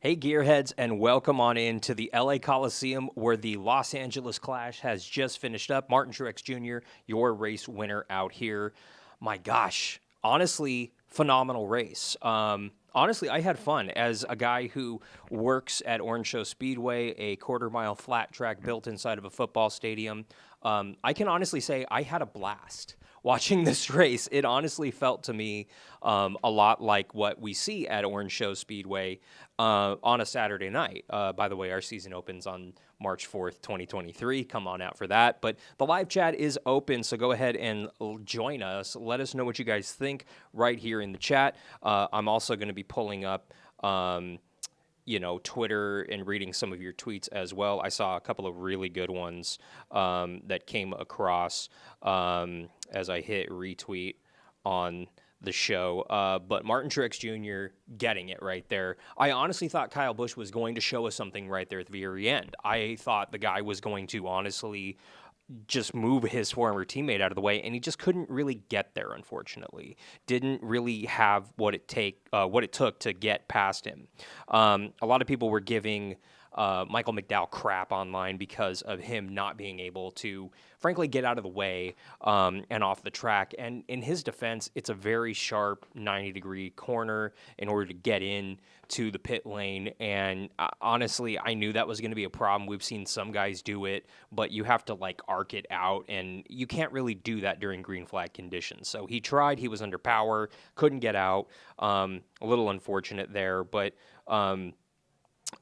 Hey, Gearheads, and welcome on in to the LA Coliseum where the Los Angeles Clash has just finished up. Martin Truex Jr., your race winner out here. My gosh, honestly, phenomenal race. Honestly, I had fun as a guy who works at Orange Show Speedway, a quarter-mile flat track built inside of a football stadium. I can honestly say I had a blast watching this race. It honestly felt to me a lot like what we see at Orange Show Speedway on a Saturday night. By the way, our season opens on March 4th, 2023. Come on out for that. But the live chat is open, so go ahead and join us. Let us know what you guys think right here in the chat. I'm also going to be pulling up Twitter and reading some of your tweets as well. I saw a couple of really good ones that came across as I hit retweet on the show. But Martin Truex Jr. getting it right there. I honestly thought Kyle Busch was going to show us something right there at the very end. I thought the guy was going to honestly just move his former teammate out of the way, and he just couldn't really get there, unfortunately. Didn't really have what it took to get past him. A lot of people were giving Michael McDowell crap online because of him not being able to, frankly, get out of the way and off the track. And in his defense, it's a very sharp 90-degree corner in order to get in to the pit lane. And honestly, I knew that was going to be a problem. We've seen some guys do it, but you have to arc it out, and you can't really do that during green flag conditions. So he tried. He was under power, couldn't get out. A little unfortunate there, but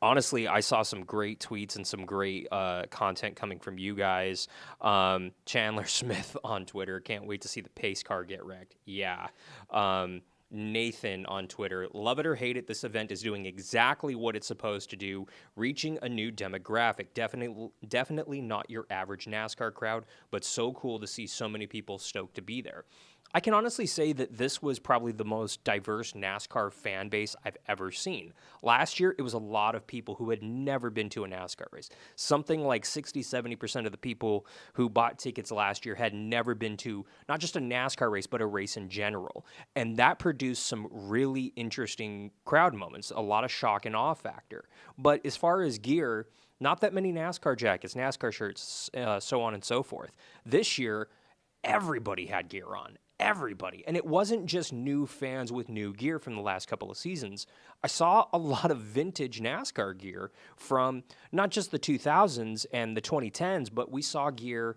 honestly, I saw some great tweets and some great content coming from you guys. Chandler Smith on Twitter, can't wait to see the pace car get wrecked. Yeah. Nathan on Twitter, love it or hate it, this event is doing exactly what it's supposed to do, reaching a new demographic. Definitely not your average NASCAR crowd, but so cool to see so many people stoked to be there. I can honestly say that this was probably the most diverse NASCAR fan base I've ever seen. Last year, it was a lot of people who had never been to a NASCAR race. Something like 60-70% of the people who bought tickets last year had never been to not just a NASCAR race, but a race in general. And that produced some really interesting crowd moments, a lot of shock and awe factor. But as far as gear, not that many NASCAR jackets, NASCAR shirts, so on and so forth. This year, everybody had gear on. Everybody. And it wasn't just new fans with new gear from the last couple of seasons. I saw a lot of vintage NASCAR gear from not just the 2000s and the 2010s, but we saw gear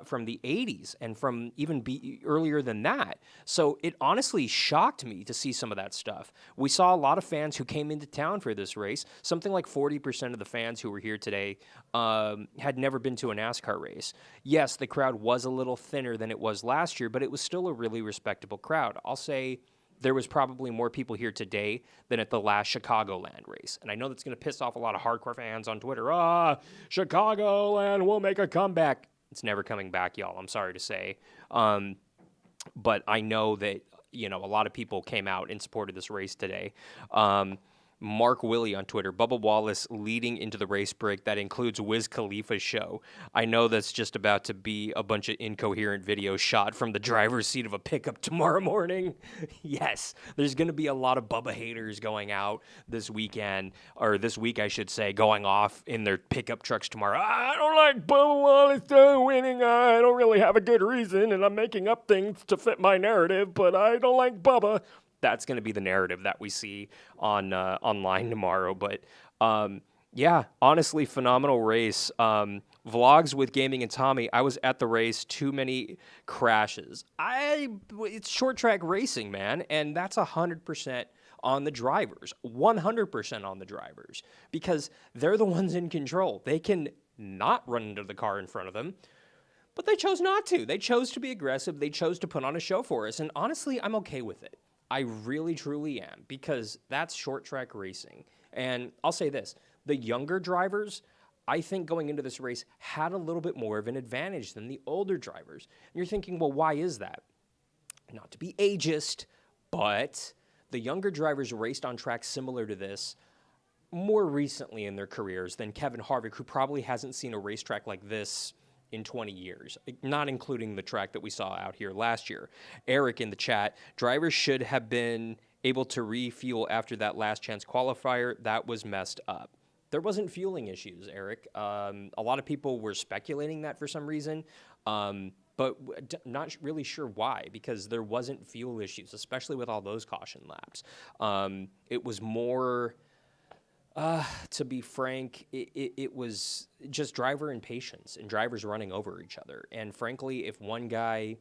from the 80s and from even earlier than that. So it honestly shocked me to see some of that stuff. We saw a lot of fans who came into town for this race. Something like 40% of the fans who were here today had never been to a NASCAR race. Yes, the crowd was a little thinner than it was last year, but it was still a really respectable crowd. I'll say there was probably more people here today than at the last Chicagoland race. And I know that's going to piss off a lot of hardcore fans on Twitter. Chicagoland will make a comeback. It's never coming back, y'all. I'm sorry to say. But I know that, a lot of people came out in support of this race today. Mark Willie on Twitter, Bubba Wallace leading into the race break. That includes Wiz Khalifa's show. I know that's just about to be a bunch of incoherent videos shot from the driver's seat of a pickup tomorrow morning. Yes, there's going to be a lot of Bubba haters going out this weekend, or this week, I should say, going off in their pickup trucks tomorrow. I don't like Bubba Wallace winning. I don't really have a good reason, and I'm making up things to fit my narrative, but I don't like Bubba. That's going to be the narrative that we see on online tomorrow. But yeah, honestly, phenomenal race. Vlogs with Gaming and Tommy. I was at the race. Too many crashes. It's short track racing, man, and that's 100% on the drivers. 100% on the drivers because they're the ones in control. They can not run into the car in front of them. But they chose not to. They chose to be aggressive. They chose to put on a show for us. And honestly, I'm okay with it. I really, truly am, because that's short track racing. And I'll say this, the younger drivers, I think going into this race had a little bit more of an advantage than the older drivers. And you're thinking, well, why is that? Not to be ageist, but the younger drivers raced on tracks similar to this more recently in their careers than Kevin Harvick, who probably hasn't seen a racetrack like this in 20 years, not including the track that we saw out here last year. Eric in the chat, drivers should have been able to refuel after that last chance qualifier. That was messed up. There wasn't fueling issues, Eric. A lot of people were speculating that for some reason, but not really sure why, because there wasn't fuel issues, especially with all those caution laps. It was more, to be frank, it was just driver impatience and drivers running over each other. And frankly, if one guy,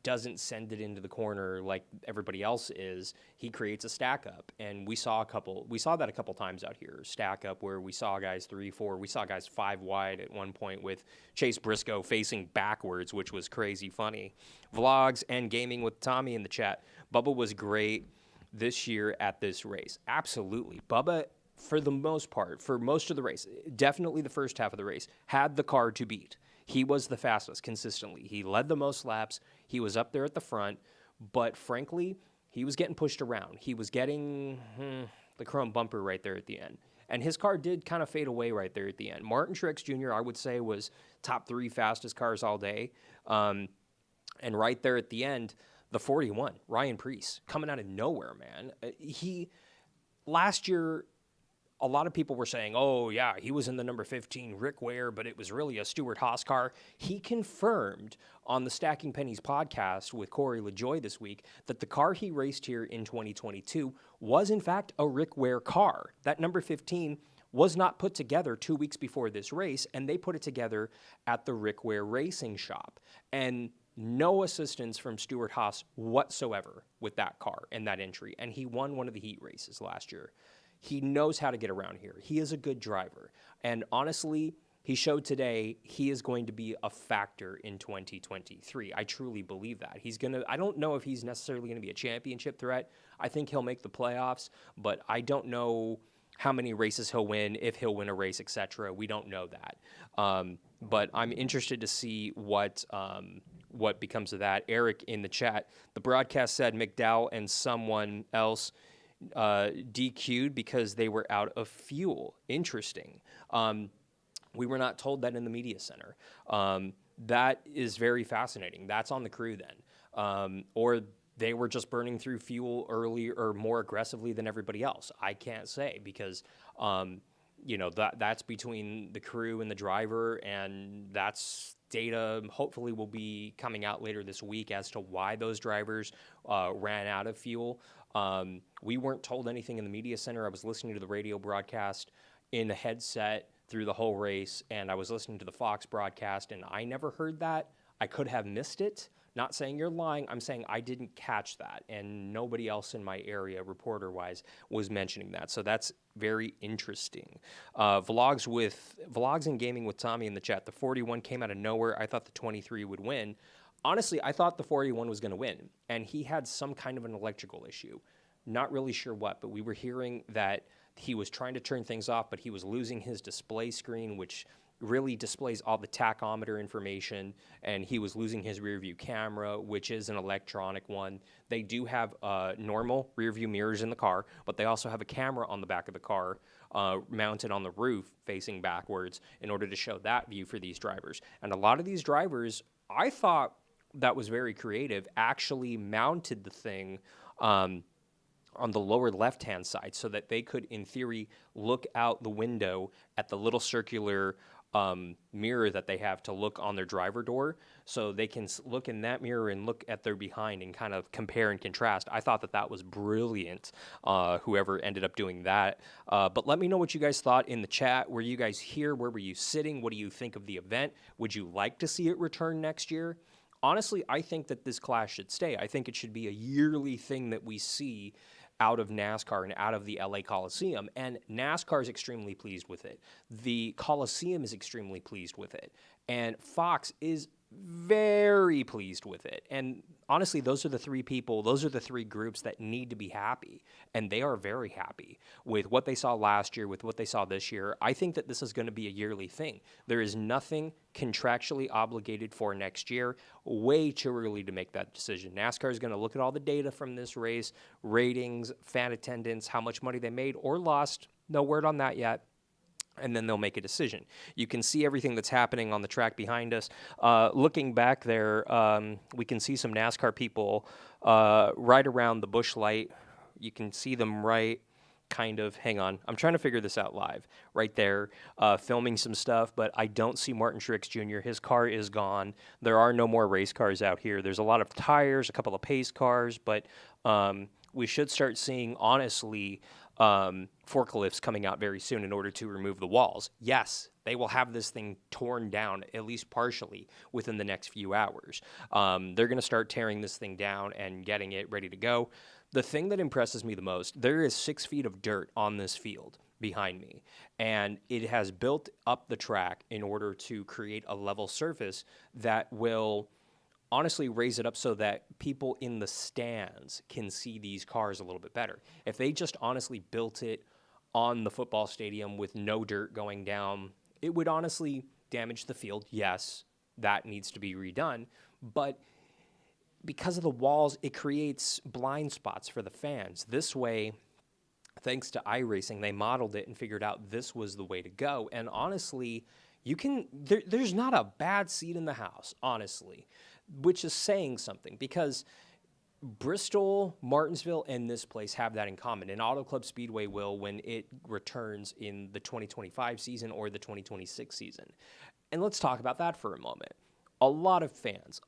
doesn't send it into the corner like everybody else is, he creates a stack up. And we saw that a couple times out here, stack up, where we saw guys 3, 4, we saw guys 5 wide at one point with Chase Briscoe facing backwards, which was crazy funny. Vlogs and Gaming with Tommy in the chat. Bubba was great this year at this race. Absolutely. Bubba, for the most part, for most of the race, definitely the first half of the race, had the car to beat. He was the fastest consistently. He led the most laps. He was up there at the front. But frankly, he was getting pushed around. He was getting the chrome bumper right there at the end. And his car did kind of fade away right there at the end. Martin Truex Jr., I would say, was top 3 fastest cars all day. And right there at the end, the 41, Ryan Preece, coming out of nowhere, man. Last year, a lot of people were saying, oh, yeah, he was in the number 15 Rick Ware, but it was really a Stewart-Haas car. He confirmed on the Stacking Pennies podcast with Corey LaJoie this week that the car he raced here in 2022 was, in fact, a Rick Ware car. That number 15 was not put together 2 weeks before this race, and they put it together at the Rick Ware Racing Shop. And no assistance from Stewart-Haas whatsoever with that car and that entry. And he won one of the heat races last year. He knows how to get around here. He is a good driver. And honestly, he showed today he is going to be a factor in 2023. I truly believe that. I don't know if he's necessarily going to be a championship threat. I think he'll make the playoffs, but I don't know how many races he'll win, if he'll win a race, etc. We don't know that. But I'm interested to see what becomes of that. Eric in the chat, the broadcast said McDowell and someone else DQ'd because they were out of fuel. Interesting. We were not told that in the media center. That is very fascinating. That's on the crew then. Or they were just burning through fuel early or more aggressively than everybody else. I can't say because, that's between the crew and the driver, and that's data hopefully will be coming out later this week as to why those drivers ran out of fuel. We weren't told anything in the media center. I was listening to the radio broadcast in a headset through the whole race, and I was listening to the Fox broadcast, and I never heard that. I could have missed it. Not saying you're lying. I'm saying I didn't catch that, and nobody else in my area, reporter-wise, was mentioning that. So that's very interesting. Vlogs and Gaming with Tommy in the chat. The 41 came out of nowhere. I thought the 23 would win. Honestly, I thought the 41 was going to win, and he had some kind of an electrical issue. Not really sure what, but we were hearing that he was trying to turn things off, but he was losing his display screen, which really displays all the tachometer information, and he was losing his rear view camera, which is an electronic one. They do have normal rear view mirrors in the car, but they also have a camera on the back of the car mounted on the roof facing backwards in order to show that view for these drivers. And a lot of these drivers, I thought that was very creative, actually mounted the thing on the lower left-hand side so that they could, in theory, look out the window at the little circular mirror that they have to look on their driver door, so they can look in that mirror and look at their behind and kind of compare and contrast. I thought that was brilliant, whoever ended up doing that. But let me know what you guys thought in the chat. Were you guys here? Where were you sitting? What do you think of the event? Would you like to see it return next year? Honestly, I think that this class should stay. I think it should be a yearly thing that we see out of NASCAR and out of the LA Coliseum. And NASCAR is extremely pleased with it. The Coliseum is extremely pleased with it. And Fox is very pleased with it. And honestly, those are the three groups that need to be happy. And they are very happy with what they saw last year, with what they saw this year. I think that this is going to be a yearly thing. There is nothing contractually obligated for next year. Way too early to make that decision. NASCAR is going to look at all the data from this race, ratings, fan attendance, how much money they made or lost. No word on that yet. and then they'll make a decision. You can see everything that's happening on the track behind us. Looking back there, we can see some NASCAR people right around the Busch Light. You can see them right kind of, hang on, I'm trying to figure this out live, right there, filming some stuff, but I don't see Martin Truex Jr. His car is gone. There are no more race cars out here. There's a lot of tires, a couple of pace cars, but we should start seeing, honestly, forklifts coming out very soon in order to remove the walls. Yes, they will have this thing torn down, at least partially, within the next few hours. They're going to start tearing this thing down and getting it ready to go. The thing that impresses me the most, there is 6 feet of dirt on this field behind me, and it has built up the track in order to create a level surface that will honestly raise it up so that people in the stands can see these cars a little bit better. If they just honestly built it on the football stadium with no dirt going down, it would honestly damage the field. Yes, that needs to be redone, but because of the walls, it creates blind spots for the fans. This way, thanks to iRacing, they modeled it and figured out this was the way to go. And honestly, there's not a bad seat in the house, honestly, which is saying something, because Bristol, Martinsville, and this place have that in common. And Auto Club Speedway will when it returns in the 2025 season or the 2026 season. And let's talk about that for a moment. A lot of fans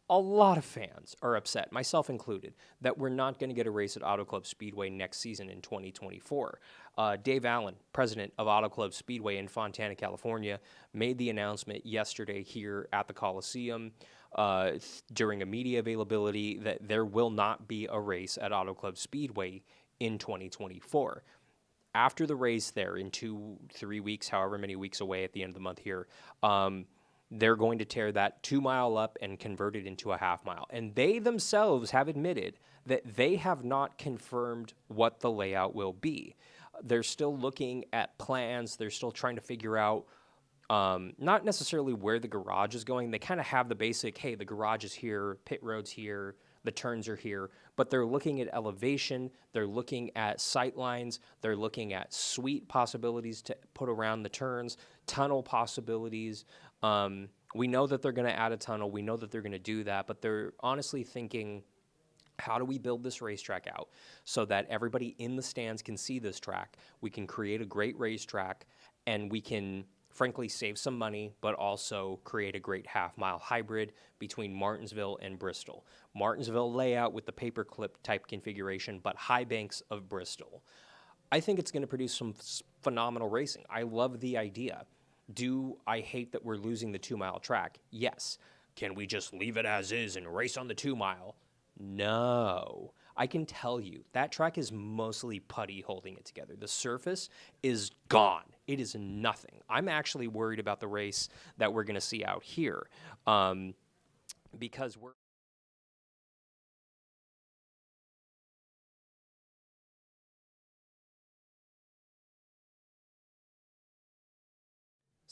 are upset, myself included, that we're not going to get a race at Auto Club Speedway next season in 2024. Dave Allen, president of Auto Club Speedway in Fontana, California, made the announcement yesterday here at the Coliseum during a media availability that there will not be a race at Auto Club Speedway in 2024. After the race there in 2-3 weeks, however many weeks away at the end of the month here, they're going to tear that 2 mile up and convert it into a half mile. And they themselves have admitted that they have not confirmed what the layout will be. They're still looking at plans. They're still trying to figure out not necessarily where the garage is going. They kind of have the basic, hey, the garage is here, pit road's here, the turns are here, but they're looking at elevation, they're looking at sight lines, they're looking at suite possibilities to put around the turns, tunnel possibilities. We know that they're going to add a tunnel. We know that they're going to do that, but they're honestly thinking, how do we build this racetrack out so that everybody in the stands can see this track? We can create a great racetrack, and we can, frankly, save some money, but also create a great half-mile hybrid between Martinsville and Bristol. Martinsville layout with the paperclip type configuration, but high banks of Bristol. I think it's going to produce some phenomenal racing. I love the idea. Do I hate that we're losing the 2 mile track? Yes. Can we just leave it as is and race on the 2 mile? No. I can tell you that track is mostly putty holding it together. The surface is gone. It is nothing. I'm actually worried about the race that we're going to see out here because we're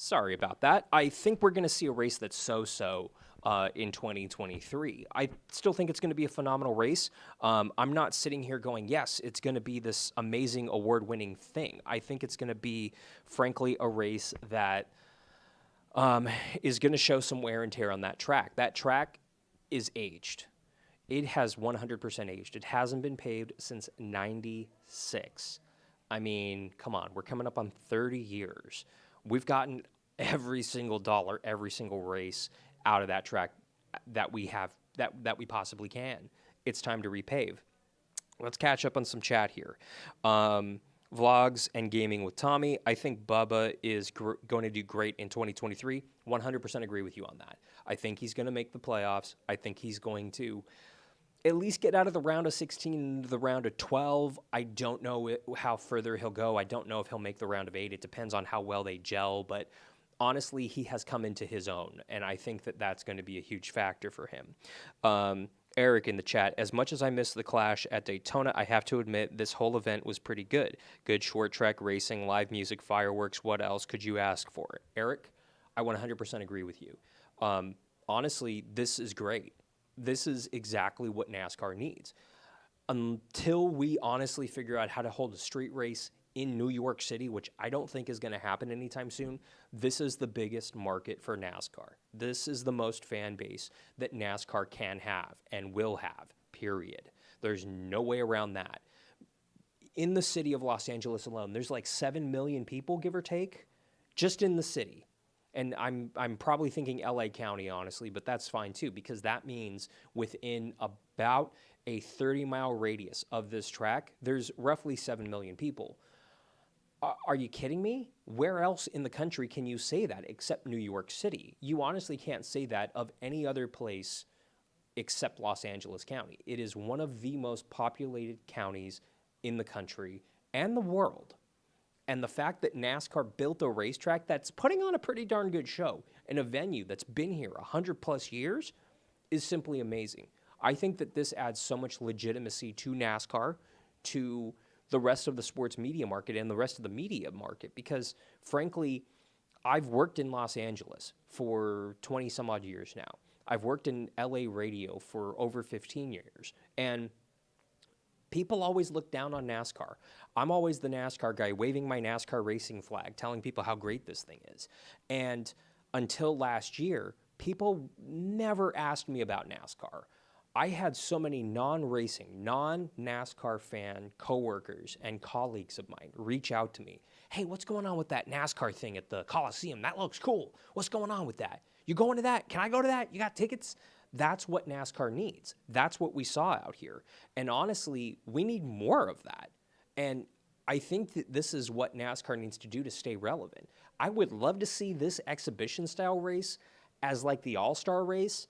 Sorry about that. I think we're going to see a race that's so-so in 2023. I still think it's going to be a phenomenal race. I'm not sitting here going, yes, it's going to be this amazing award-winning thing. I think it's going to be, frankly, a race that is going to show some wear and tear on that track. That track is aged. It has 100% aged. It hasn't been paved since '96. I mean, come on, we're coming up on 30 years. We've gotten every single dollar, every single race out of that track that we have, that we possibly can. It's time to repave. Let's catch up on some chat here. Vlogs and gaming with Tommy. I think Bubba is going to do great in 2023. 100% agree with you on that. I think he's going to make the playoffs. I think he's going to at least get out of the round of 16 into the round of 12. I don't know how further he'll go. I don't know if he'll make the round of 8. It depends on how well they gel, but honestly, he has come into his own, and I think that that's going to be a huge factor for him. Eric in the chat, as much as I miss the Clash at Daytona, I have to admit this whole event was pretty good. Good short track racing, live music, fireworks. What else could you ask for? Eric, I 100% agree with you. Honestly, this is great. This is exactly what NASCAR needs. Until we honestly figure out how to hold a street race in New York City, which I don't think is going to happen anytime soon, this is the biggest market for NASCAR. This is the most fan base that NASCAR can have and will have, period. There's no way around that. In the city of Los Angeles alone, there's like 7 million people, give or take, just in the city. And I'm probably thinking LA County, honestly, but that's fine too, because that means within about a 30-mile radius of this track, there's roughly 7 million people. Are you kidding me? Where else in the country can you say that except New York City? You honestly can't say that of any other place except Los Angeles County. It is one of the most populated counties in the country and the world. And the fact that NASCAR built a racetrack that's putting on a pretty darn good show in a venue that's been here 100 plus years is simply amazing. I think that this adds so much legitimacy to NASCAR, to the rest of the sports media market and the rest of the media market, because frankly, I've worked in Los Angeles for 20 some odd years now. I've worked in LA radio for over 15 years, and people always look down on NASCAR. I'm always the NASCAR guy waving my NASCAR racing flag, telling people how great this thing is. And until last year, people never asked me about NASCAR. I had so many non-racing, non-NASCAR fan coworkers and colleagues of mine reach out to me. Hey, what's going on with that NASCAR thing at the Coliseum? That looks cool. What's going on with that? You going to that? Can I go to that? You got tickets? That's what NASCAR needs. That's what we saw out here. And honestly, we need more of that. And I think that this is what NASCAR needs to do to stay relevant. I would love to see this exhibition style race as like the All-Star race,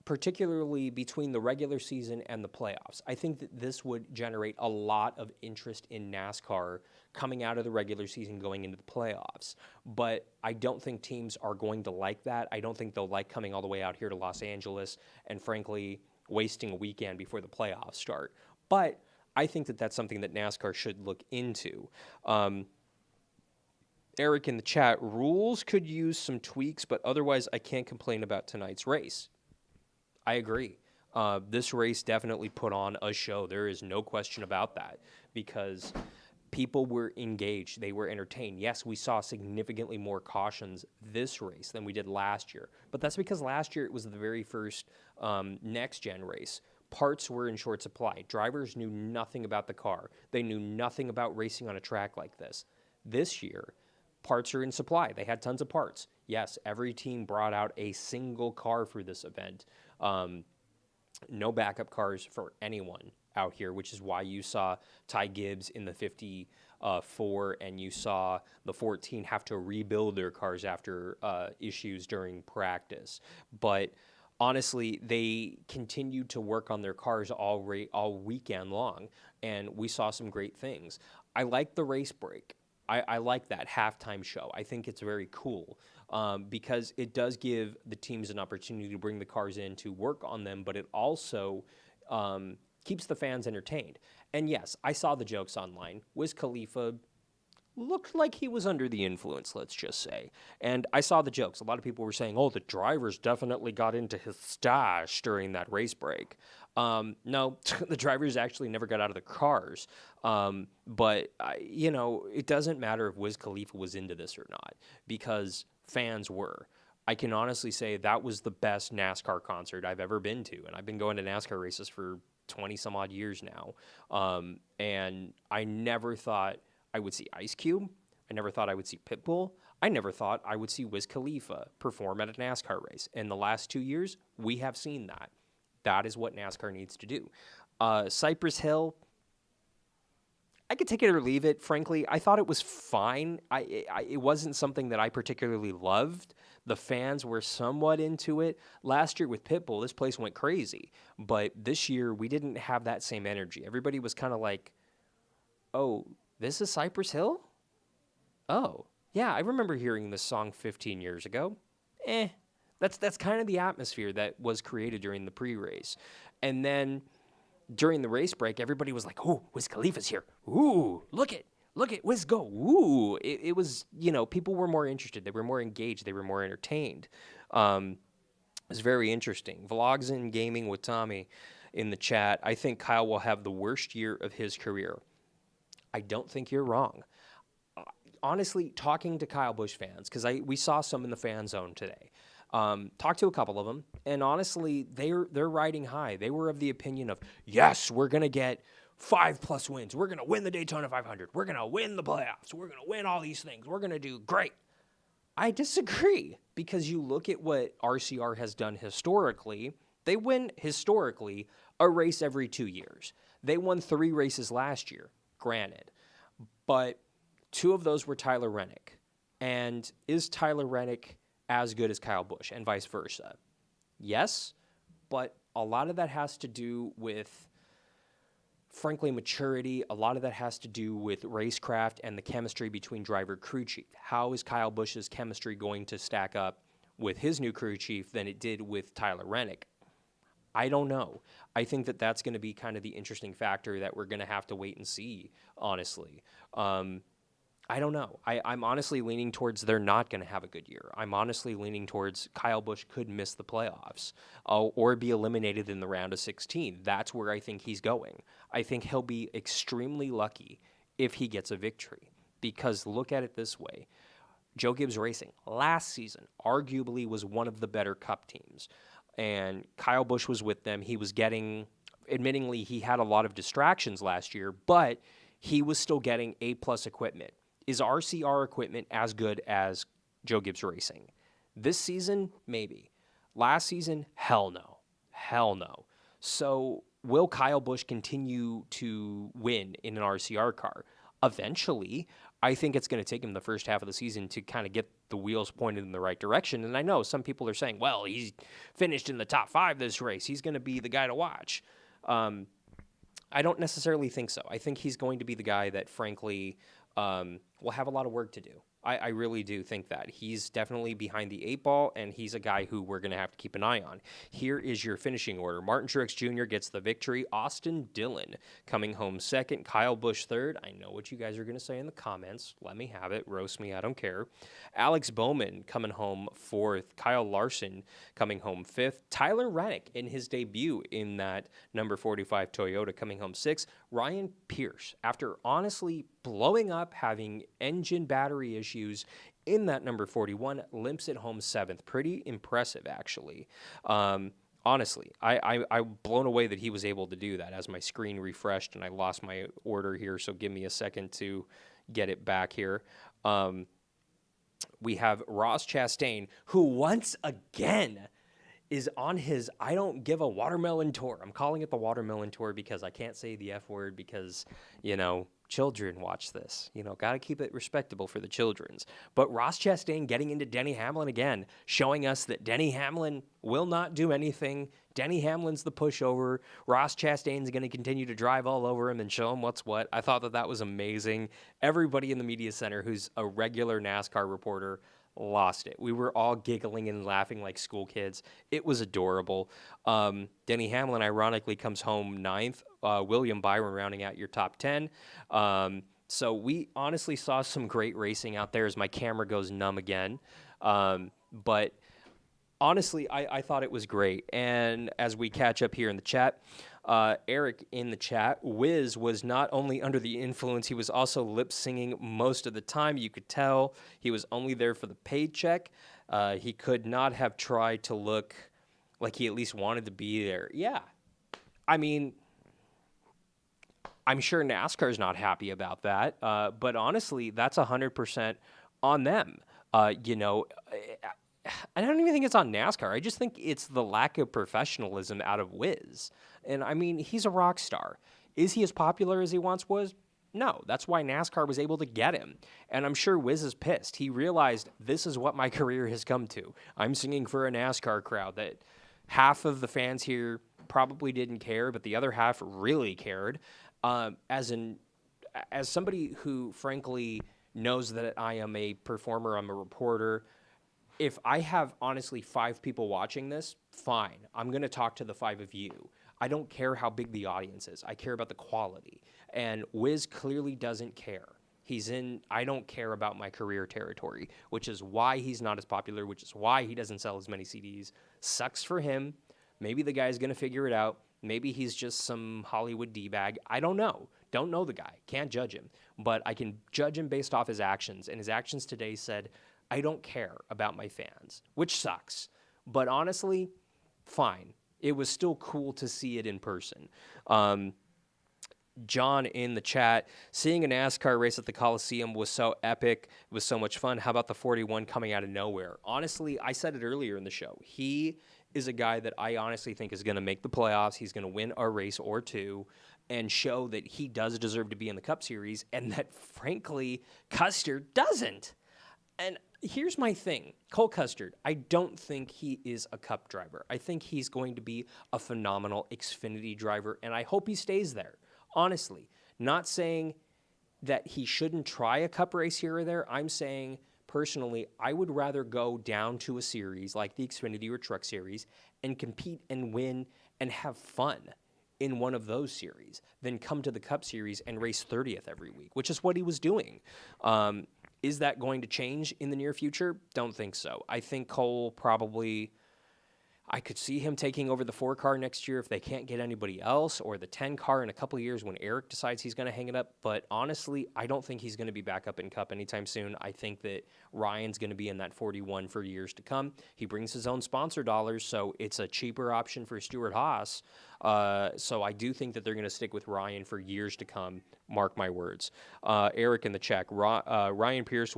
particularly between the regular season and the playoffs. I think that this would generate a lot of interest in NASCAR coming out of the regular season, going into the playoffs. But I don't think teams are going to like that. I don't think they'll like coming all the way out here to Los Angeles and, frankly, wasting a weekend before the playoffs start. But I think that that's something that NASCAR should look into. Eric in the chat, rules could use some tweaks, but otherwise I can't complain about tonight's race. I agree. This race definitely put on a show. There is no question about that, because people were engaged. They were entertained. Yes, we saw significantly more cautions this race than we did last year, but that's because last year it was the very first next-gen race. Parts were in short supply. Drivers knew nothing about the car. They knew nothing about racing on a track like this. This year, parts are in supply. They had tons of parts. Yes, every team brought out a single car for this event. No backup cars for anyone out here, which is why you saw Ty Gibbs in the 54 and you saw the 14 have to rebuild their cars after issues during practice. But honestly, they continued to work on their cars all weekend long, and we saw some great things. I like the race break. I like that halftime show. I think it's very cool because it does give the teams an opportunity to bring the cars in to work on them, but it also keeps the fans entertained. And yes, I saw the jokes online. Wiz Khalifa looked like he was under the influence, let's just say. And I saw the jokes. A lot of people were saying, oh, the drivers definitely got into his stash during that race break. No, the drivers actually never got out of the cars. But it doesn't matter if Wiz Khalifa was into this or not, because fans were. I can honestly say that was the best NASCAR concert I've ever been to. And I've been going to NASCAR races for 20 some odd years now. And I never thought I would see Ice Cube. I never thought I would see Pitbull. I never thought I would see Wiz Khalifa perform at a NASCAR race. In the last 2 years, we have seen that. That is what NASCAR needs to do. Cypress Hill, I could take it or leave it. Frankly, I thought it was fine. It wasn't something that I particularly loved. The fans were somewhat into it. Last year with Pitbull, this place went crazy. But this year, we didn't have that same energy. Everybody was kind of like, oh, this is Cypress Hill? Oh, yeah, I remember hearing this song 15 years ago. That's kind of the atmosphere that was created during the pre-race. And then during the race break, everybody was like, oh, Wiz Khalifa's here. Ooh, look at Wiz go. Ooh, it was, people were more interested. They were more engaged. They were more entertained. It was very interesting. Vlogs and Gaming with Tommy in the chat. I think Kyle will have the worst year of his career. I don't think you're wrong. Honestly, talking to Kyle Busch fans, because we saw some in the fan zone today. Talked to a couple of them, and honestly, they're riding high. They were of the opinion of, yes, we're gonna get 5+ wins. We're gonna win the Daytona 500. We're gonna win the playoffs. We're gonna win all these things. We're gonna do great. I disagree, because you look at what RCR has done historically. They win historically a race every 2 years. They won 3 races last year, granted, but 2 of those were Tyler Reddick. And is Tyler Reddick as good as Kyle Busch, and vice versa? Yes, but a lot of that has to do with, frankly, maturity. A lot of that has to do with racecraft and the chemistry between driver crew chief. How is Kyle Busch's chemistry going to stack up with his new crew chief than it did with Tyler Reddick? I don't know. I think that that's going to be kind of the interesting factor that we're going to have to wait and see, honestly. I don't know. I'm honestly leaning towards they're not going to have a good year. I'm honestly leaning towards Kyle Busch could miss the playoffs or be eliminated in the round of 16. That's where I think he's going. I think he'll be extremely lucky if he gets a victory, because look at it this way. Joe Gibbs Racing last season arguably was one of the better Cup teams, and Kyle Busch was with them. He was getting, admittingly, he had a lot of distractions last year, but he was still getting A+ equipment. Is RCR equipment as good as Joe Gibbs Racing? This season, maybe. Last season, hell no. Hell no. So will Kyle Busch continue to win in an RCR car? Eventually. I think it's going to take him the first half of the season to kind of get the wheels pointed in the right direction. And I know some people are saying, well, he's finished in the top 5 this race. He's going to be the guy to watch. I don't necessarily think so. I think he's going to be the guy that, frankly, will have a lot of work to do. I really do think that. He's definitely behind the 8 ball, and he's a guy who we're going to have to keep an eye on. Here is your finishing order. Martin Truex Jr. gets the victory. Austin Dillon coming home second. Kyle Busch third. I know what you guys are going to say in the comments. Let me have it. Roast me. I don't care. Alex Bowman coming home fourth. Kyle Larson coming home fifth. Tyler Reddick in his debut in that number 45 Toyota coming home sixth. Ryan Pierce, after honestly blowing up, having engine battery issues in that number 41, limps it home seventh. Pretty impressive, actually. Honestly, I'm blown away that he was able to do that as my screen refreshed and I lost my order here, so give me a second to get it back here. We have Ross Chastain, who once again is on his I don't give a watermelon tour. I'm calling it the watermelon tour because I can't say the F word because, children watch this. Got to keep it respectable for the children's. But Ross Chastain getting into Denny Hamlin again, showing us that Denny Hamlin will not do anything. Denny Hamlin's the pushover. Ross Chastain's going to continue to drive all over him and show him what's what. I thought that was amazing. Everybody in the media center who's a regular NASCAR reporter lost it. We were all giggling and laughing like school kids. It was adorable. Denny Hamlin, ironically, comes home ninth. William Byron rounding out your top 10. So we honestly saw some great racing out there as my camera goes numb again. But honestly, I thought it was great. And as we catch up here in the chat, Eric in the chat, Wiz was not only under the influence, he was also lip singing most of the time. You could tell he was only there for the paycheck. He could not have tried to look like he at least wanted to be there. Yeah. I mean, I'm sure NASCAR's not happy about that. But honestly, that's 100% on them. I don't even think it's on NASCAR. I just think it's the lack of professionalism out of Wiz. And I mean, he's a rock star. Is he as popular as he once was? No. That's why NASCAR was able to get him. And I'm sure Wiz is pissed. He realized this is what my career has come to. I'm singing for a NASCAR crowd that half of the fans here probably didn't care, but the other half really cared. As somebody who, frankly, knows that I am a performer, I'm a reporter, if I have, honestly, 5 people watching this, fine. I'm going to talk to the 5 of you. I don't care how big the audience is. I care about the quality. And Wiz clearly doesn't care. He's in I don't care about my career territory, which is why he's not as popular, which is why he doesn't sell as many CDs. Sucks for him. Maybe the guy's going to figure it out. Maybe he's just some Hollywood D-bag. I don't know. Don't know the guy, can't judge him, but I can judge him based off his actions. And his actions today said, I don't care about my fans, which sucks. But honestly, fine. It was still cool to see it in person. John in the chat, seeing a NASCAR race at the Coliseum was so epic. It was so much fun. How about the 41 coming out of nowhere? Honestly, I said it earlier in the show. He is a guy that I honestly think is going to make the playoffs. He's going to win a race or two and show that he does deserve to be in the Cup Series and that, frankly, Custer doesn't. And here's my thing. Cole Custer, I don't think he is a Cup driver. I think he's going to be a phenomenal Xfinity driver, and I hope he stays there. Honestly, not saying that he shouldn't try a Cup race here or there. I'm saying, personally, I would rather go down to a series like the Xfinity or Truck Series and compete and win and have fun in one of those series than come to the Cup Series and race 30th every week, which is what he was doing. Is that going to change in the near future? Don't think so. I think Cole probably, I could see him taking over the 4 car next year if they can't get anybody else, or the 10 car in a couple of years when Eric decides he's going to hang it up. But honestly, I don't think he's going to be back up in Cup anytime soon. I think that Ryan's going to be in that 41 for years to come. He brings his own sponsor dollars, so it's a cheaper option for Stewart-Haas. So I do think that they're going to stick with Ryan for years to come. Mark my words. Eric in the chat, Ryan Pierce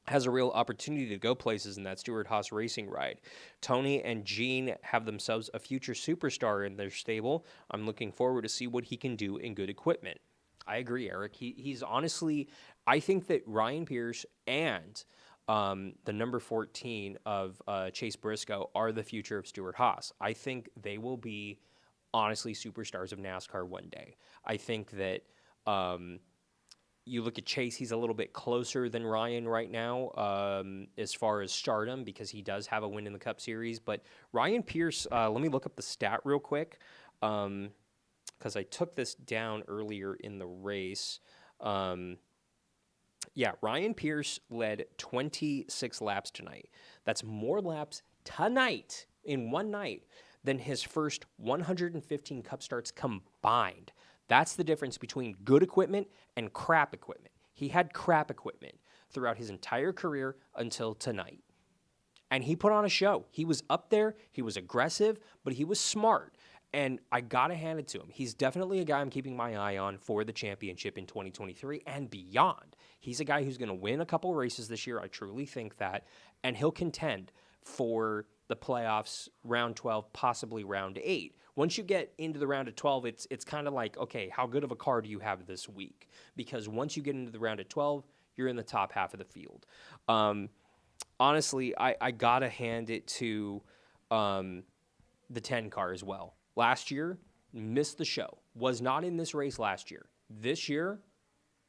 has a real opportunity to go places in that Stewart-Haas racing ride. Tony and Gene have themselves a future superstar in their stable. I'm looking forward to see what he can do in good equipment. I agree, Eric. He's honestly, I think that Ryan Pierce and the number 14 of Chase Briscoe are the future of Stewart-Haas. I think they will be, honestly, superstars of NASCAR one day. I think that you look at Chase, he's a little bit closer than Ryan right now as far as stardom because he does have a win in the Cup Series. But Ryan Pierce, let me look up the stat real quick because I took this down earlier in the race. Ryan Pierce led 26 laps tonight. That's more laps tonight in one night than his first 115 Cup starts combined. That's the difference between good equipment and crap equipment. He had crap equipment throughout his entire career until tonight. And he put on a show. He was up there, he was aggressive, but he was smart. And I got to hand it to him. He's definitely a guy I'm keeping my eye on for the championship in 2023 and beyond. He's a guy who's going to win a couple races this year. I truly think that. And he'll contend for the playoffs, round 12, possibly round 8. Once you get into the round of 12, it's kind of like, okay, how good of a car do you have this week? Because once you get into the round of 12, you're in the top half of the field. Honestly, I got to hand it to the 10 car as well. Last year, missed the show. Was not in this race last year. This year,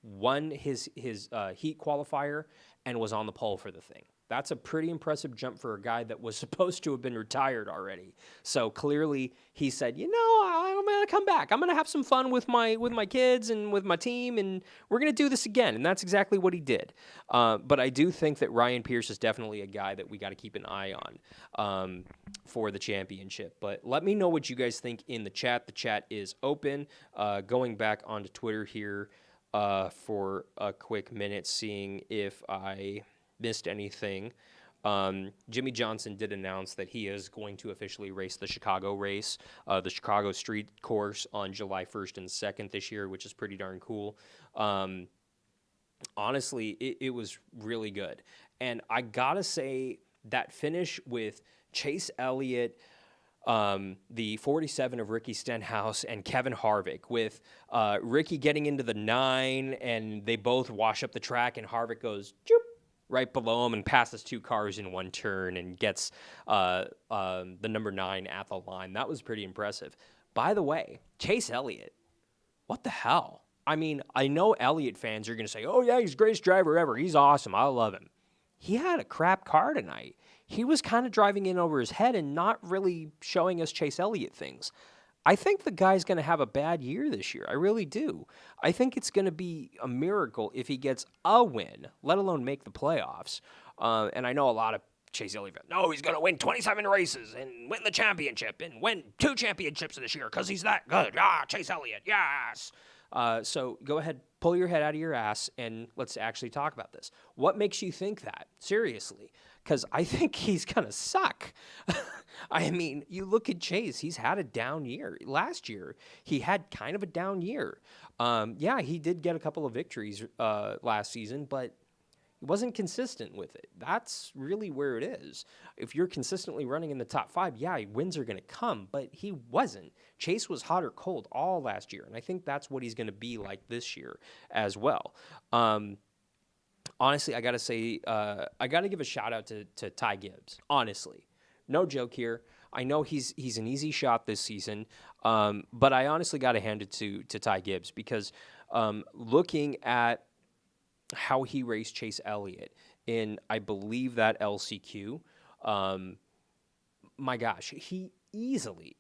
won his heat qualifier and was on the pole for the thing. That's a pretty impressive jump for a guy that was supposed to have been retired already. So clearly he said, I'm going to come back. I'm going to have some fun with my kids and with my team, and we're going to do this again. And that's exactly what he did. But I do think that Ryan Pierce is definitely a guy that we got to keep an eye on for the championship. But let me know what you guys think in the chat. The chat is open. Going back onto Twitter here for a quick minute, seeing if I missed anything. Jimmy Johnson did announce that he is going to officially race the Chicago race, the Chicago Street Course on July 1st and 2nd this year, which is pretty darn cool. Honestly, it was really good. And I gotta say that finish with Chase Elliott, the 47 of Ricky Stenhouse, and Kevin Harvick, with Ricky getting into the 9, and they both wash up the track, and Harvick goes, choop, right below him and passes 2 cars in one turn and gets the number 9 at the line. That was pretty impressive. By the way, Chase Elliott, what the hell? I mean, I know Elliott fans are going to say, oh, yeah, he's the greatest driver ever. He's awesome. I love him. He had a crap car tonight. He was kind of driving in over his head and not really showing us Chase Elliott things. I think the guy's going to have a bad year this year. I really do. I think it's going to be a miracle if he gets a win, let alone make the playoffs. And I know a lot of Chase Elliott. No, he's going to win 27 races and win the championship and win 2 championships this year because he's that good. Chase Elliott, yes. So go ahead, pull your head out of your ass, and let's actually talk about this. What makes you think that? Seriously. Because I think he's going to suck. I mean, you look at Chase, he's had a down year. Last year, he had kind of a down year. Yeah, he did get a couple of victories last season, but he wasn't consistent with it. That's really where it is. If you're consistently running in the top 5, yeah, wins are going to come, but he wasn't. Chase was hot or cold all last year, and I think that's what he's going to be like this year as well. Honestly, I got to say, I got to give a shout out to Ty Gibbs. Honestly, no joke here. I know he's an easy shot this season, but I honestly got to hand it to Ty Gibbs because looking at how he raced Chase Elliott in, I believe, that LCQ, my gosh, he easily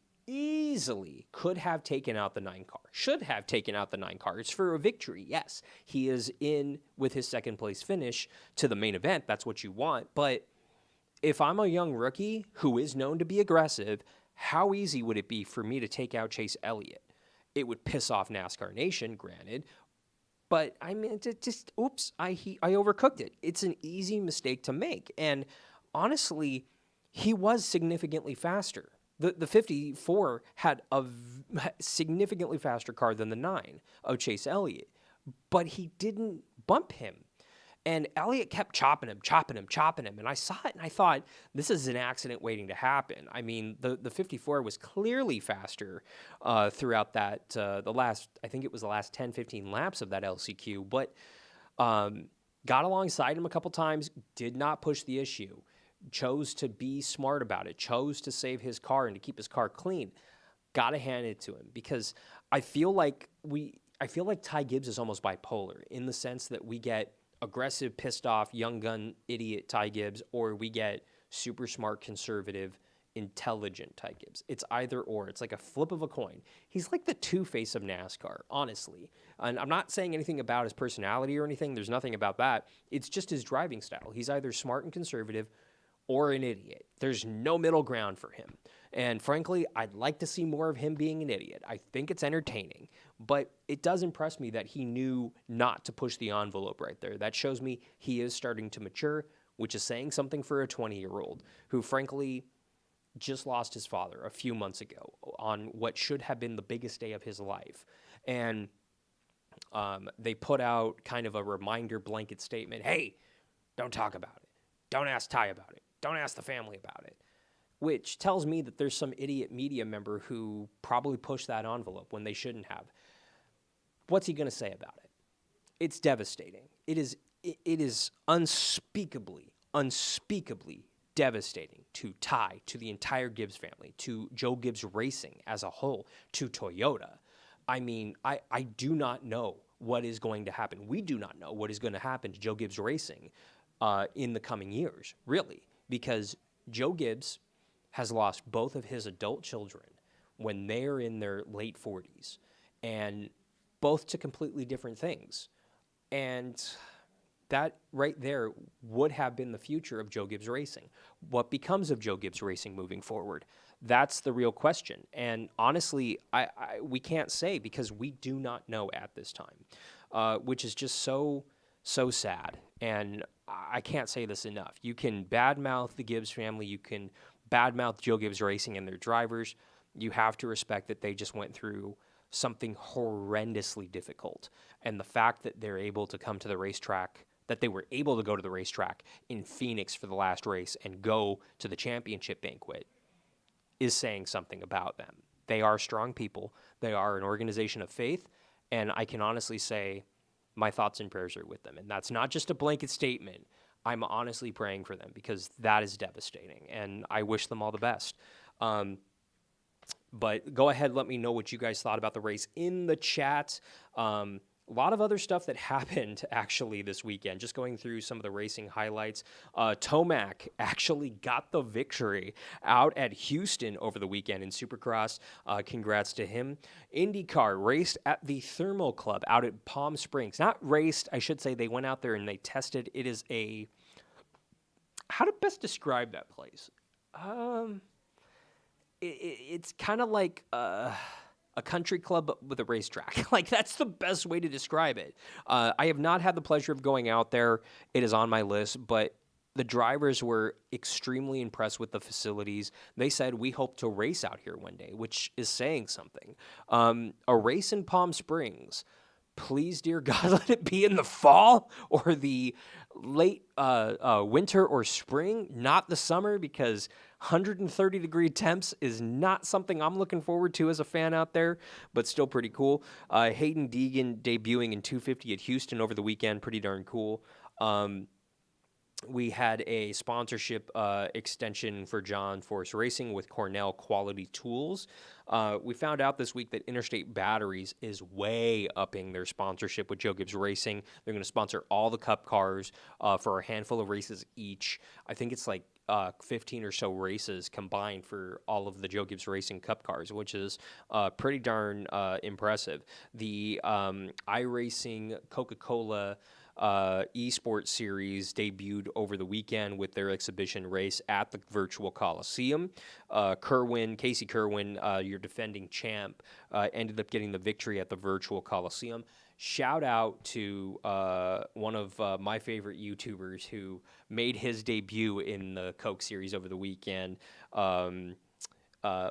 could have taken out the 9 car, should have taken out the 9 car. It's for a victory. Yes, he is in with his second place finish to the main event. That's what you want. But if I'm a young rookie who is known to be aggressive, how easy would it be for me to take out Chase Elliott? It would piss off NASCAR Nation, granted. But I mean, oops, I overcooked it. It's an easy mistake to make. And honestly, he was significantly faster. The 54 had a significantly faster car than the 9 of Chase Elliott, but he didn't bump him. And Elliott kept chopping him. And I saw it and I thought, this is an accident waiting to happen. I mean, the 54 was clearly faster throughout that, I think it was the last 10, 15 laps of that LCQ, but got alongside him a couple times, did not push the issue. Chose to be smart about it, chose to save his car and to keep his car clean. Got to hand it to him because I feel like Ty Gibbs is almost bipolar in the sense that we get aggressive, pissed off, young gun, idiot Ty Gibbs, or we get super smart, conservative, intelligent Ty Gibbs. It's either or. It's like a flip of a coin. He's like the two-face of NASCAR, honestly. And I'm not saying anything about his personality or anything. There's nothing about that. It's just his driving style. He's either smart and conservative or an idiot. There's no middle ground for him. And frankly, I'd like to see more of him being an idiot. I think it's entertaining, but it does impress me that he knew not to push the envelope right there. That shows me he is starting to mature, which is saying something for a 20-year-old who frankly just lost his father a few months ago on what should have been the biggest day of his life. And they put out kind of a reminder blanket statement, hey, don't talk about it. Don't ask Ty about it. Don't ask the family about it, which tells me that there's some idiot media member who probably pushed that envelope when they shouldn't have. What's he going to say about it? It's devastating. It is unspeakably devastating to Ty, to the entire Gibbs family, to Joe Gibbs Racing as a whole, to Toyota. I mean, I do not know what is going to happen. We do not know what is going to happen to Joe Gibbs Racing in the coming years, really. Because Joe Gibbs has lost both of his adult children when they're in their late 40s, and both to completely different things. And that right there would have been the future of Joe Gibbs Racing. What becomes of Joe Gibbs Racing moving forward? That's the real question. And honestly, we can't say because we do not know at this time, which is just so sad. And I can't say this enough. You can badmouth the Gibbs family. You can badmouth Joe Gibbs Racing and their drivers. You have to respect that they just went through something horrendously difficult. And the fact that they're able to come to the racetrack, that they were able to go to the racetrack in Phoenix for the last race and go to the championship banquet is saying something about them. They are strong people. They are an organization of faith. And I can honestly say, my thoughts and prayers are with them. And that's not just a blanket statement. I'm honestly praying for them because that is devastating. And I wish them all the best. But go ahead, let me know what you guys thought about the race in the chat. A lot of other stuff that happened actually this weekend, just going through some of the racing highlights. Tomac actually got the victory out at Houston over the weekend in Supercross. Congrats to him. IndyCar raced at the Thermal Club out at Palm Springs. Not raced, I should say they went out there and they tested. It is a How to best describe that place? Um, it's kind of like a country club with a racetrack. Like, that's the best way to describe it. I have not had the pleasure of going out there. It is on my list, but the drivers were extremely impressed with the facilities. They said, we hope to race out here one day, which is saying something. A race in Palm Springs. Please, dear God, let it be in the fall or the late winter or spring, not the summer, because 130-degree temps is not something I'm looking forward to as a fan out there, but still pretty cool. Hayden Deegan debuting in 250 at Houston over the weekend, pretty darn cool. We had a sponsorship extension for John Force Racing with Cornell Quality Tools. We found out this week that Interstate Batteries is way upping their sponsorship with Joe Gibbs Racing. They're going to sponsor all the Cup cars for a handful of races each. I think it's like 15 or so races combined for all of the Joe Gibbs Racing Cup cars, which is pretty darn impressive. The iRacing Coca-Cola esports series debuted over the weekend with their exhibition race at the virtual Coliseum. Casey Kerwin, your defending champ, ended up getting the victory at the virtual Coliseum. Shout out to one of my favorite YouTubers who made his debut in the Coke series over the weekend.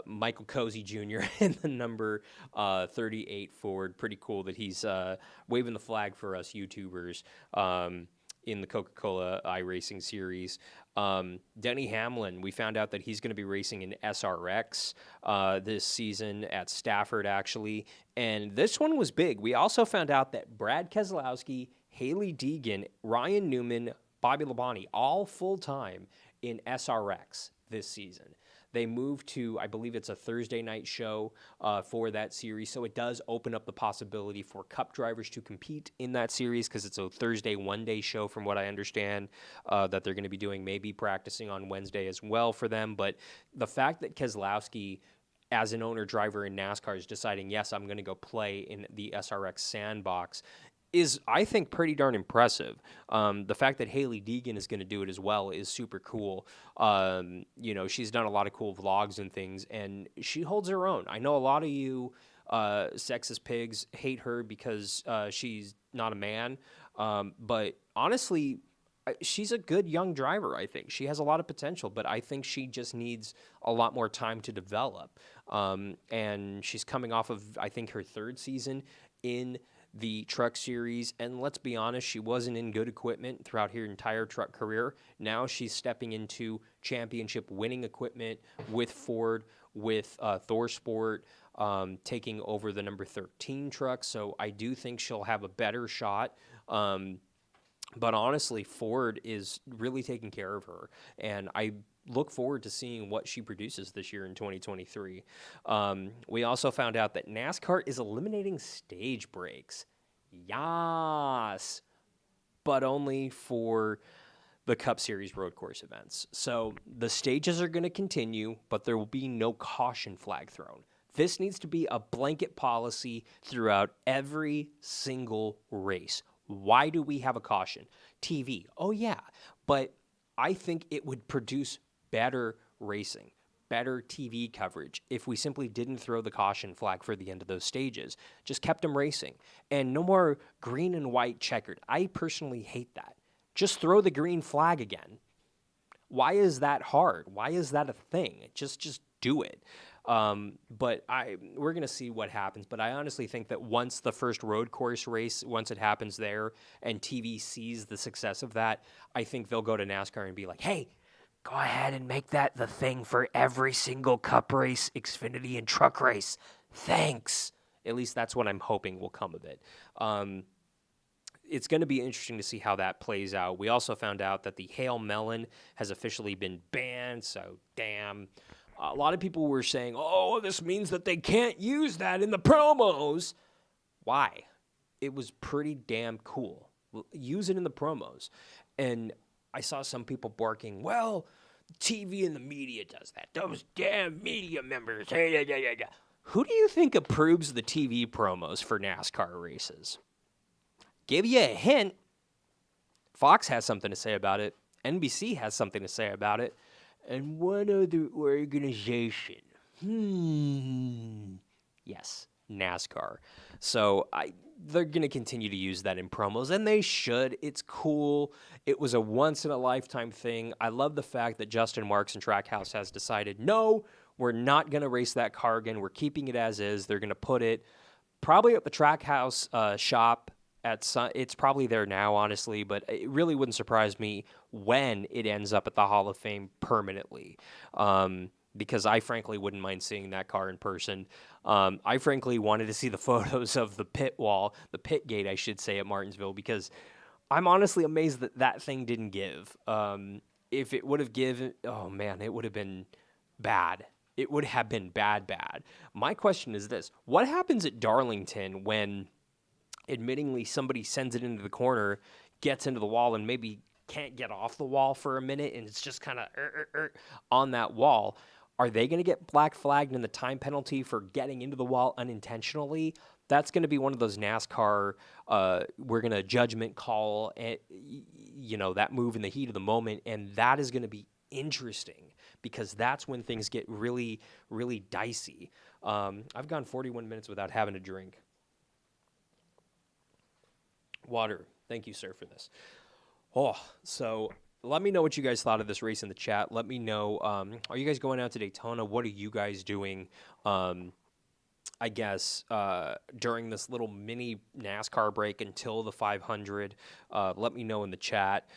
Michael Cozy Jr. in the number 38 Ford. Pretty cool that he's waving the flag for us YouTubers in the Coca-Cola iRacing series. Denny Hamlin, we found out that he's going to be racing in SRX this season at Stafford, actually. And this one was big. We also found out that Brad Keselowski, Haley Deegan, Ryan Newman, Bobby Labonte, all full-time in SRX this season. They moved to, I believe it's a Thursday night show for that series, so it does open up the possibility for Cup drivers to compete in that series because it's a Thursday one-day show from what I understand that they're going to be doing, maybe practicing on Wednesday as well for them. But the fact that Keselowski, as an owner-driver in NASCAR, is deciding, yes, I'm going to go play in the SRX sandbox is, I think, pretty darn impressive. The fact that Haley Deegan is going to do it as well is super cool. She's done a lot of cool vlogs and things, and she holds her own. I know a lot of you sexist pigs hate her because she's not a man, but honestly, she's a good young driver, I think. She has a lot of potential, but I think she just needs a lot more time to develop. And she's coming off of, I think, her third season in the truck series, and let's be honest, she wasn't in good equipment throughout her entire truck career. Now she's stepping into championship winning equipment with Ford, with ThorSport, taking over the number 13 truck, so I do think she'll have a better shot. But honestly, Ford is really taking care of her, and I look forward to seeing what she produces this year in 2023. We also found out that NASCAR is eliminating stage breaks. Yes, but only for the Cup Series road course events. So the stages are going to continue, but there will be no caution flag thrown. This needs to be a blanket policy throughout every single race. Why do we have a caution? TV. Oh, yeah. But I think it would produce better racing, better TV coverage if we simply didn't throw the caution flag for the end of those stages, just kept them racing, and no more green and white checkered. I personally hate that. Just throw the green flag again. Why is that hard? Why is that a thing? Just do it. But we're going to see what happens. But I honestly think that once the first road course race, once it happens there and TV sees the success of that, I think they'll go to NASCAR and be like, hey, go ahead and make that the thing for every single Cup race, Xfinity, and truck race. Thanks. At least that's what I'm hoping will come of it. It's going to be interesting to see how that plays out. We also found out that the Hail Melon has officially been banned, so damn. A lot of people were saying, oh, this means that they can't use that in the promos. Why? It was pretty damn cool. Use it in the promos. And I saw some people barking, well, TV and the media does that. Those damn media members. Who do you think approves the TV promos for NASCAR races? Give you a hint. Fox has something to say about it. NBC has something to say about it, and one other organization. Yes, NASCAR. So they're going to continue to use that in promos, and they should. It's cool. It was a once-in-a-lifetime thing. I love the fact that Justin Marks and Trackhouse has decided, no, we're not going to race that car again. We're keeping it as is. They're going to put it probably at the Trackhouse shop. It's probably there now, honestly, but it really wouldn't surprise me when it ends up at the Hall of Fame permanently. Because I frankly wouldn't mind seeing that car in person. I frankly wanted to see the photos of the pit wall, the pit gate, I should say, at Martinsville, because I'm honestly amazed that that thing didn't give. If it would have given, oh man, it would have been bad. It would have been bad. My question is this: what happens at Darlington when, admittingly, somebody sends it into the corner, gets into the wall, and maybe can't get off the wall for a minute, and it's just kind of on that wall? Are they going to get black flagged and the time penalty for getting into the wall unintentionally? That's going to be one of those NASCAR, we're going to judgment call, that move in the heat of the moment, and that is going to be interesting because that's when things get really, really dicey. I've gone 41 minutes without having a drink. Water. Thank you, sir, for this. So let me know what you guys thought of this race in the chat. Let me know, are you guys going out to Daytona? What are you guys doing, I guess, during this little mini NASCAR break until the 500? Let me know in the chat.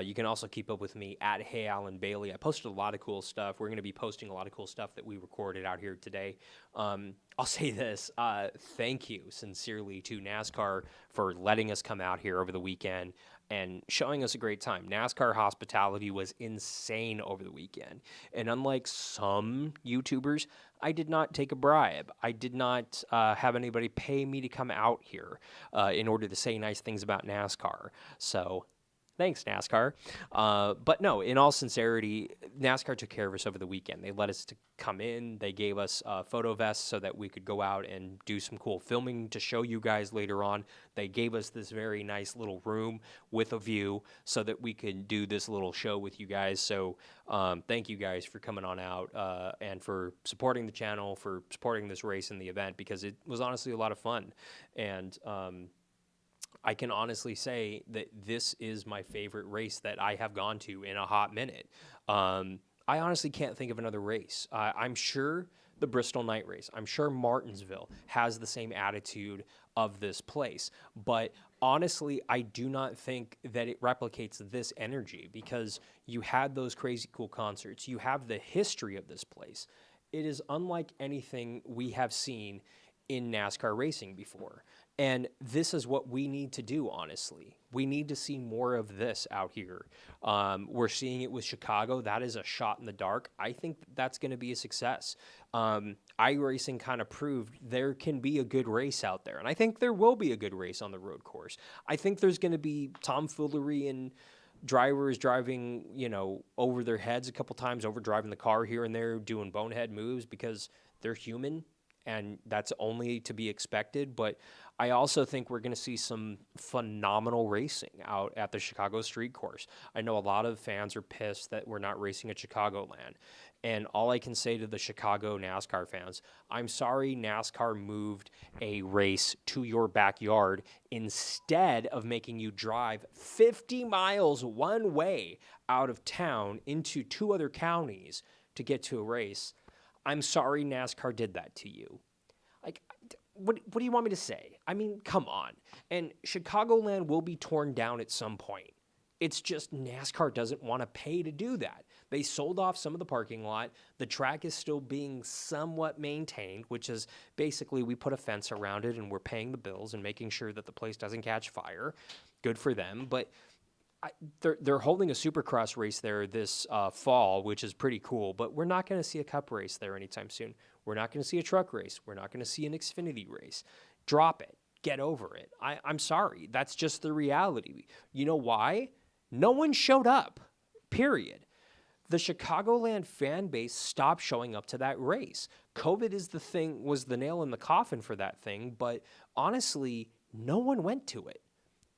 You can also keep up with me at Hey Alan Bailey. I posted a lot of cool stuff. We're going to be posting a lot of cool stuff that we recorded out here today. I'll say this. Thank you sincerely to NASCAR for letting us come out here over the weekend and showing us a great time. NASCAR hospitality was insane over the weekend. And unlike some YouTubers, I did not take a bribe. I did not have anybody pay me to come out here in order to say nice things about NASCAR. So thanks, NASCAR. But no, in all sincerity, NASCAR took care of us over the weekend. They let us to come in. They gave us photo vests so that we could go out and do some cool filming to show you guys later on. They gave us this very nice little room with a view so that we could do this little show with you guys. So thank you guys for coming on out and for supporting the channel, for supporting this race and the event, because it was honestly a lot of fun. And I can honestly say that this is my favorite race that I have gone to in a hot minute. I honestly can't think of another race. I'm sure the Bristol Night Race, I'm sure Martinsville has the same attitude of this place. But honestly, I do not think that it replicates this energy, because you had those crazy cool concerts. You have the history of this place. It is unlike anything we have seen in NASCAR racing before. And this is what we need to do, honestly. We need to see more of this out here. We're seeing it with Chicago. That is a shot in the dark. I think that's going to be a success. iRacing kind of proved there can be a good race out there. And I think there will be a good race on the road course. I think there's going to be tomfoolery and drivers driving, over their heads a couple times, over driving the car here and there, doing bonehead moves because they're human. And that's only to be expected. But I also think we're going to see some phenomenal racing out at the Chicago Street Course. I know a lot of fans are pissed that we're not racing at Chicagoland. And all I can say to the Chicago NASCAR fans, I'm sorry NASCAR moved a race to your backyard instead of making you drive 50 miles one way out of town into 2 other counties to get to a race. I'm sorry NASCAR did that to you. Like, what do you want me to say? I mean, come on. And Chicagoland will be torn down at some point. It's just NASCAR doesn't want to pay to do that. They sold off some of the parking lot. The track is still being somewhat maintained, which is basically we put a fence around it and we're paying the bills and making sure that the place doesn't catch fire. Good for them. But they're holding a Supercross race there this fall, which is pretty cool, but we're not going to see a Cup race there anytime soon. We're not going to see a truck race. We're not going to see an Xfinity race. Drop it. Get over it. I'm sorry. That's just the reality. You know why? No one showed up, period. The Chicagoland fan base stopped showing up to that race. COVID was the nail in the coffin for that thing, but honestly, no one went to it.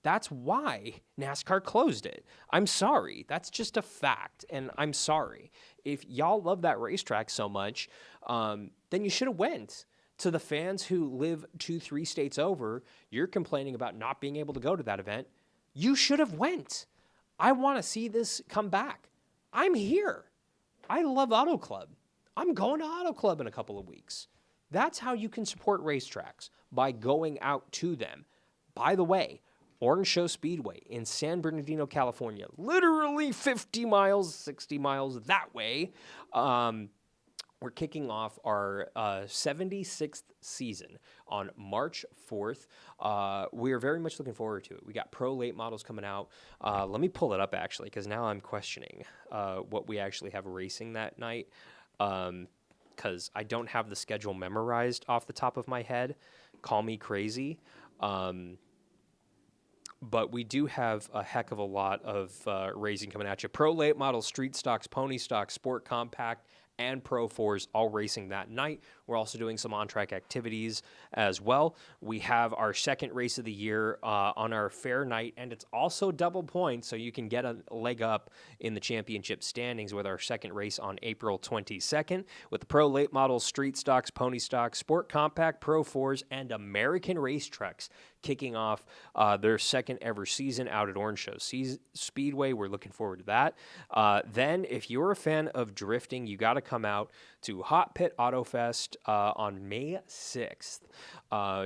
That's why NASCAR closed it. I'm sorry. That's just a fact, and I'm sorry. If y'all love that racetrack so much, then you should have went. To the fans who live 2-3 states over, you're complaining about not being able to go to that event. You should have went. I want to see this come back. I'm here. I love Auto Club. I'm going to Auto Club in a couple of weeks. That's how you can support racetracks, by going out to them. By the way, Orange Show Speedway in San Bernardino, California, literally 50 miles, 60 miles that way. We're kicking off our 76th season on March 4th. We are very much looking forward to it. We got pro late models coming out. Let me pull it up, actually, because now I'm questioning what we actually have racing that night, because I don't have the schedule memorized off the top of my head. Call me crazy. But we do have a heck of a lot of racing coming at you. Pro late models, street stocks, pony stocks, sport compact, and Pro 4s all racing that night. We're also doing some on-track activities as well. We have our second race of the year on our fair night, and it's also double points, so you can get a leg up in the championship standings with our second race on April 22nd with the Pro Late Models, Street Stocks, Pony Stocks, Sport Compact, Pro 4s, and American Race Trucks kicking off their second ever season out at Orange Show Speedway. We're looking forward to that. Then, if you're a fan of drifting, you got to come out to Hot Pit Auto Fest on May 6th.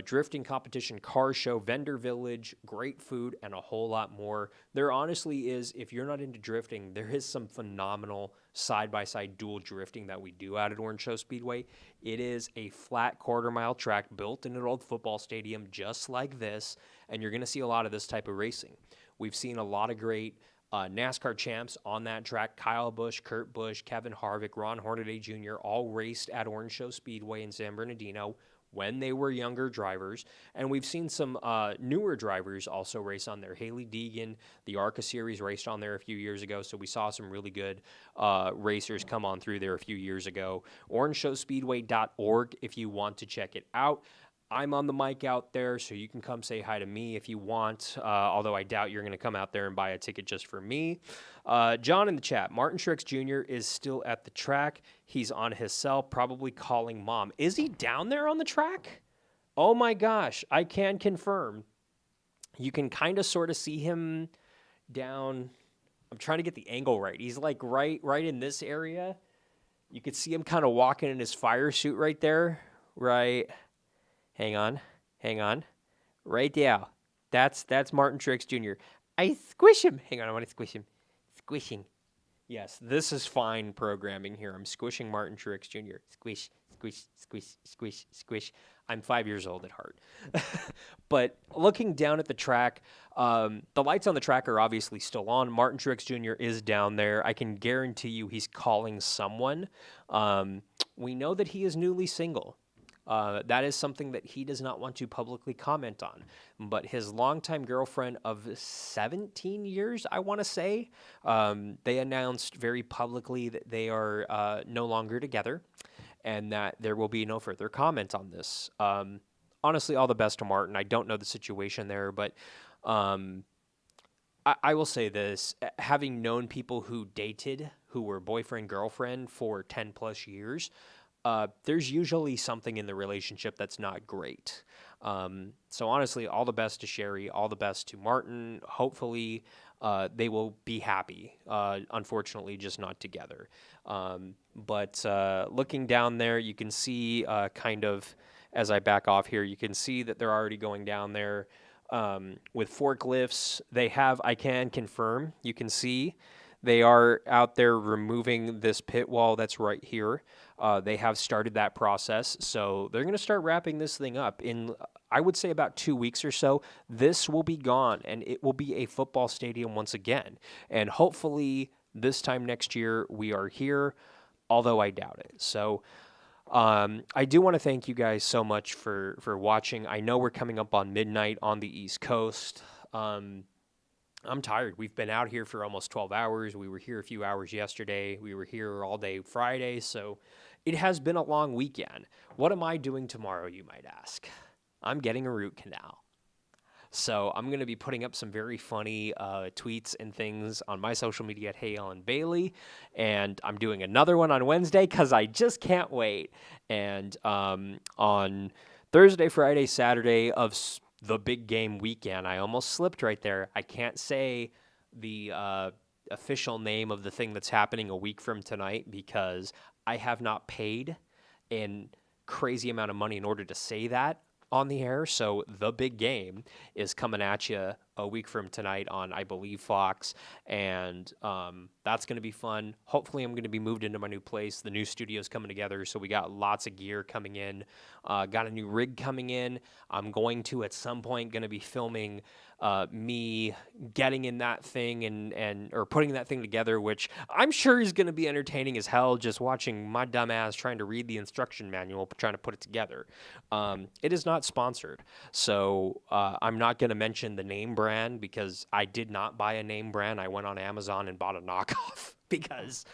Drifting competition, car show, vendor village, great food, and a whole lot more. There honestly is, if you're not into drifting, there is some phenomenal side-by-side dual drifting that we do out at Orange Show Speedway. It is a flat quarter-mile track built in an old football stadium just like this, and you're going to see a lot of this type of racing. We've seen a lot of great NASCAR champs on that track. Kyle Busch, Kurt Busch, Kevin Harvick, Ron Hornaday Jr. all raced at Orange Show Speedway in San Bernardino when they were younger drivers. And we've seen some newer drivers also race on there. Haley Deegan, the ARCA Series, raced on there a few years ago, so we saw some really good racers come on through there a few years ago. OrangeShowSpeedway.org if you want to check it out. I'm on the mic out there, so you can come say hi to me if you want, although I doubt you're going to come out there and buy a ticket just for me. John in the chat, Martin Truex Jr. is still at the track. He's on his cell, probably calling mom. Is he down there on the track? Oh my gosh, I can confirm. You can kind of sort of see him down. I'm trying to get the angle right. He's like right in this area. You could see him kind of walking in his fire suit right there, right? Hang on. Right there. That's Martin Truex Jr. I squish him. Hang on, I want to squish him. Squishing. Yes, this is fine programming here. I'm squishing Martin Truex Jr. Squish, squish, squish, squish, squish. I'm 5 years old at heart. But looking down at the track, the lights on the track are obviously still on. Martin Truex Jr. is down there. I can guarantee you he's calling someone. We know that he is newly single. That is something that he does not want to publicly comment on. But his longtime girlfriend of 17 years, I want to say, they announced very publicly that they are no longer together and that there will be no further comment on this. Honestly, all the best to Martin. I don't know the situation there, but I will say this. Having known people who dated, who were boyfriend-girlfriend for 10 plus years, there's usually something in the relationship that's not great. So honestly, all the best to Sherry, all the best to Martin. Hopefully, they will be happy. Unfortunately, just not together. But looking down there, you can see kind of, as I back off here, you can see that they're already going down there with forklifts. They have, I can confirm, you can see, they are out there removing this pit wall that's right here. They have started that process, so they're going to start wrapping this thing up. In, I would say, about 2 weeks or so, this will be gone, and it will be a football stadium once again. And hopefully, this time next year, we are here, although I doubt it. So I do want to thank you guys so much for watching. I know we're coming up on midnight on the East Coast. I'm tired. We've been out here for almost 12 hours. We were here a few hours yesterday. We were here all day Friday, so it has been a long weekend. What am I doing tomorrow, you might ask? I'm getting a root canal. So I'm going to be putting up some very funny tweets and things on my social media at Hey Alan Bailey. And I'm doing another one on Wednesday because I just can't wait. And on Thursday, Friday, Saturday of the big game weekend, I almost slipped right there. I can't say the official name of the thing that's happening a week from tonight because I have not paid a crazy amount of money in order to say that on the air. So the big game is coming at you a week from tonight on, I believe, Fox, and that's going to be fun. Hopefully I'm going to be moved into my new place. The new studio's coming together, so we got lots of gear coming in. Got a new rig coming in. I'm going to, at some point, going to be filming me getting in that thing and or putting that thing together, which I'm sure is going to be entertaining as hell, just watching my dumb ass trying to read the instruction manual, trying to put it together. It is not sponsored, so I'm not going to mention the name brand because I did not buy a name brand. I went on Amazon and bought a knockoff because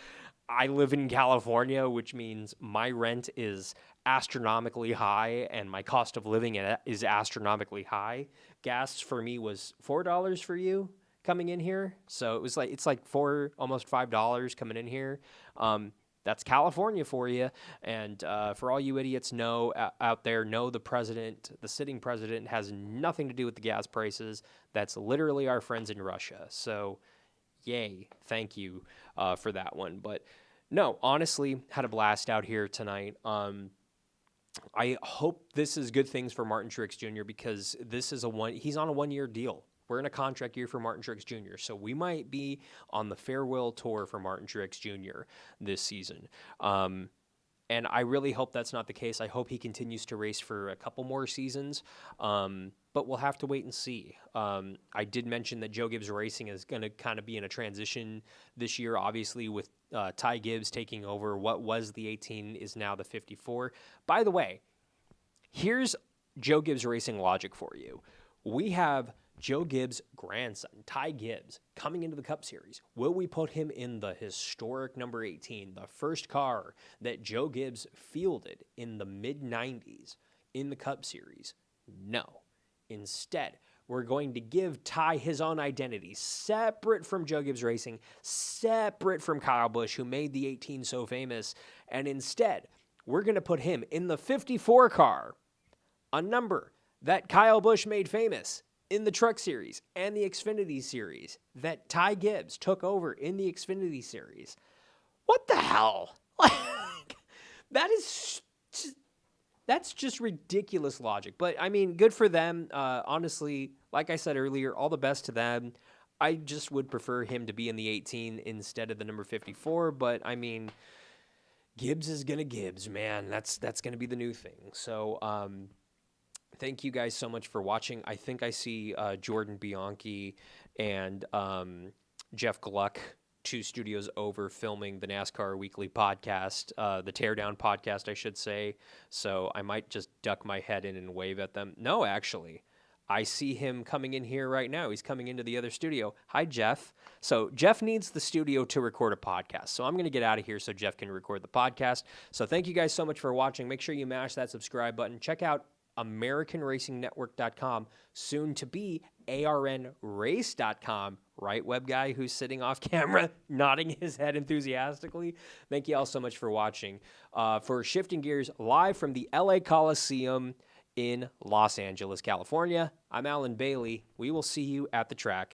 I live in California, which means my rent is astronomically high and my cost of living is astronomically high. Gas for me was $4 for you coming in here. So it's like almost $5 coming in here. That's California for you. And for all you idiots out there, the sitting president has nothing to do with the gas prices. That's literally our friends in Russia. So yay, thank you for that one. But no, honestly, had a blast out here tonight. I hope this is good things for Martin Truex Jr. because he's on a 1-year deal. We're in a contract year for Martin Truex Jr., so we might be on the farewell tour for Martin Truex Jr. this season. And I really hope that's not the case. I hope he continues to race for a couple more seasons, but we'll have to wait and see. I did mention that Joe Gibbs Racing is going to kind of be in a transition this year, obviously, with Ty Gibbs taking over. What was the 18 is now the 54. By the way, here's Joe Gibbs Racing logic for you. We have Joe Gibbs' grandson, Ty Gibbs, coming into the Cup Series. Will we put him in the historic number 18, the first car that Joe Gibbs fielded in the mid-90s in the Cup Series? No. Instead, we're going to give Ty his own identity, separate from Joe Gibbs Racing, separate from Kyle Busch, who made the 18 so famous, and instead, we're going to put him in the 54 car, a number that Kyle Busch made famous in the Truck Series and the Xfinity Series, that Ty Gibbs took over in the Xfinity Series. What the hell? That's just ridiculous logic. But, I mean, good for them. Honestly, like I said earlier, all the best to them. I just would prefer him to be in the 18 instead of the number 54. But, I mean, Gibbs is going to Gibbs, man. That's going to be the new thing. So, thank you guys so much for watching. I think I see Jordan Bianchi and Jeff Gluck, 2 studios over, filming the NASCAR Weekly podcast, the Teardown podcast, I should say. So I might just duck my head in and wave at them. No, actually, I see him coming in here right now. He's coming into the other studio. Hi, Jeff. So Jeff needs the studio to record a podcast. So I'm going to get out of here so Jeff can record the podcast. So thank you guys so much for watching. Make sure you mash that subscribe button. Check out AmericanRacingNetwork.com, soon to be ARNRace.com, right, web guy who's sitting off camera nodding his head enthusiastically. Thank you all so much for watching. For Shifting Gears live from the LA Coliseum in Los Angeles, California, I'm Alan Bailey. We will see you at the track.